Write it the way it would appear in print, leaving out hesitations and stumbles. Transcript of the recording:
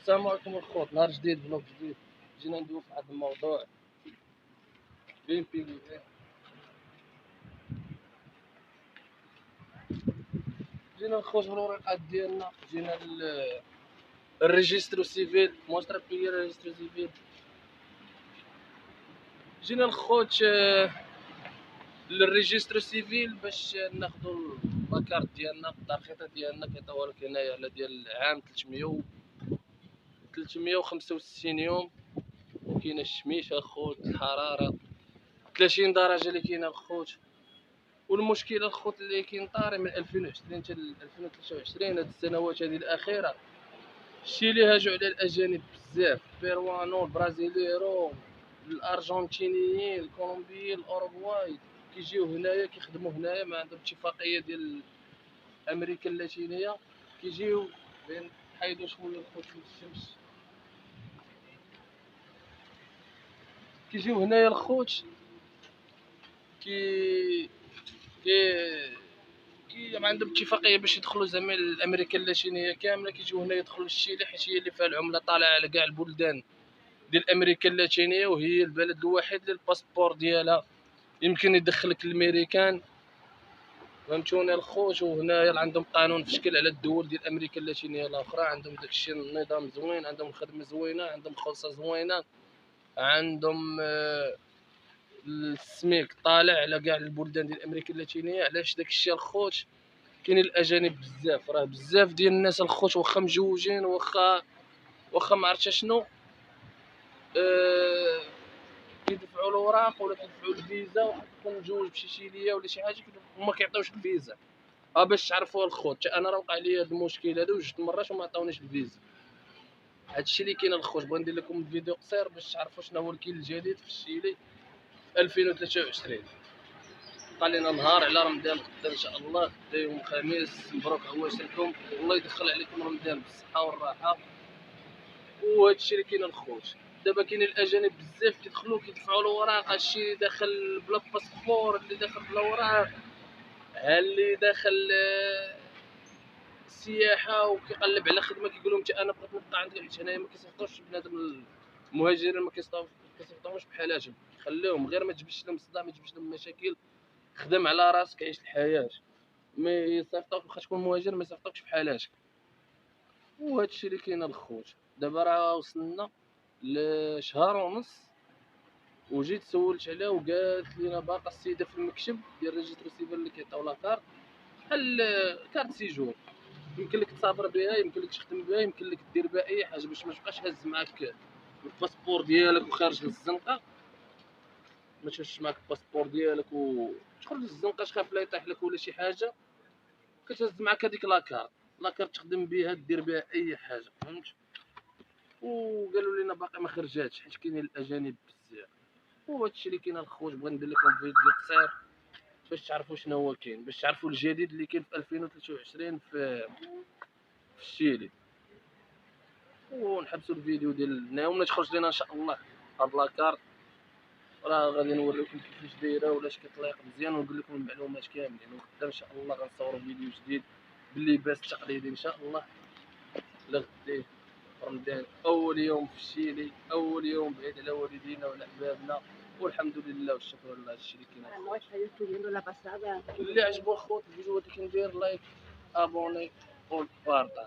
السلام عليكم الخوت، نهار جديد فلوق جديد. جينا ندوي في واحد الموضوع بين بيلي. جينا نخرج بالورقات ديالنا، جينا الريجسترو سيفيل، موستر بيي الريجسترو سيفيل. جينا الخوت للريجسترو سيفيل باش ناخدو لاكارت ديالنا، الترخيصه ديالنا كيعطيوها لك هنايا على ديال عام 365 يوم. كاينه الشميش الخوت، الحراره 30 درجه اللي كاينه الخوت. والمشكله الخوت اللي كاين طاري من 2020 حتى 2023، هاد السنوات هذه الاخيره الشيء اللي هاجوا على الاجانب بزاف، البيروانو، البرازيليرو، الارجنتينيين، الكولومبيين، الاوروغواي، كيجيو هنايا كيخدموا هنايا، ما عندهم اتفاقيه ديال امريكا اللاتينيه، كيجيو بين حيدوا شويه الخوت في الشمس، كيجيو هنايا الخوت كي ما عندهم اتفاقيه باش يدخلوا زعما الامريكا اللاتينيه كامله، كيجيو هنا يدخلوا للشيلي حيت هي اللي فيها العمله طالعه على كاع البلدان ديال امريكا اللاتينيه، وهي البلد الوحيد اللي الباسبور ديالها يمكن يدخلك الميريكان. فهمتوني الخوت؟ وهنايا عندهم قانون في شكل على الدول ديال امريكا اللاتينيه الاخرى، عندهم داكشي النظام زوين، عندهم خدمه زوينه، عندهم خلصه زوينه، عندهم السميك طالع على كاع البلدان ديال امريكا اللاتينيه. علاش داكشي الخوت؟ كاينين الاجانب بزاف، راه بزاف ديال الناس الخوت واخا مجوجين، واخا ما عرفتش شنو، كيدفعوا الاوراق ولا كيدفعوا الفيزا، وحتى تكون مجوج بشي شيليه ولا شي حاجه هما كيعطيوش الفيزا. باش تعرفوا الخوت، انا راه وقع لي هذا المشكل هذا وجوج مرات وما عطاونيش الفيزا. هادشي اللي كاين الخوت. بغيت ندير لكم الفيديو قصير باش تعرفوا شنو هو الكيل الجديد في الشيلي 2023. بقى لنا نهار على رمضان غدا ان شاء الله، غدا يوم الخميس، مبروك عواشركم، والله يدخل عليكم رمضان بالصحه والراحه. وهادشي اللي كاين الخوت. دابا كاينين الاجانب بزاف كيدخلوا كيدفعوا الاوراق، هادشي اللي داخل بلا باسبور، اللي داخل بلا اوراق، اللي داخل السياحه وكيقلب على خدمه، كيقول لهم انا بغيت نبقى عندي، حيت هنايا ما كيصيفطوش بنادم، المهاجرين ما كيصيفطوش بحالاتهم، خليهم غير ما تجبدش لهم صداع، ما تجبدش لهم مشاكل، خدم على راسك، عيش الحياه. ما يصيفطوك واخا تكون مهاجر، ما يصيفطوكش بحالاتك. وهادشي اللي كاين الخوت. دابا راه وصلنا لشهر ونص، وجيت سولت عليها وقالت لينا باقا السيده في المكتب ديال ريجستر سيفيل اللي كيعطيو لاكارت، بحال كارت سيجور، يمكن لك تسافر بها، يمكن لك تخدم بها، يمكن لك دير بها اي حاجه، باش ما تبقاش هاز معاك الباسبور ديالك وخارج للزنقه. ما تهزش معاك الباسبور ديالك وتخرج للزنقه تخاف لا يطيح لك ولا شي حاجه، كتهز معاك هذيك لاكارت تخدم بها، دير بها اي حاجه، فهمت؟ وقالوا لنا باقي ما خرجاتش حيت كاينين الاجانب بزاف. وهادشي اللي كاين الخوت. بغيت ندير لكم فيديو قصير باش تعرفوا شنو هو كاين، باش تعرفوا الجديد اللي كاين في 2023 في الشيلي. ونحبسوا الفيديو ديالنا وملي تخرج لنا ان شاء الله هاد لاكارت، راه غادي نوريكم كيفاش دايره ولاش كيطليق مزيان، ونقول لكم المعلومات كاملين. وغدا ان شاء الله غنصوروا فيديو جديد باللباس التقليدي ان شاء الله لغدي رمضان، اول يوم في الشيلي، اول يوم بعيد على والدينا وعلى احبابنا، والحمد لله والشكر لله. هادشي اللي كاين. اللي عجبو الخوت الفيديو هذا كندير لايك، ابوني، وبارطاج.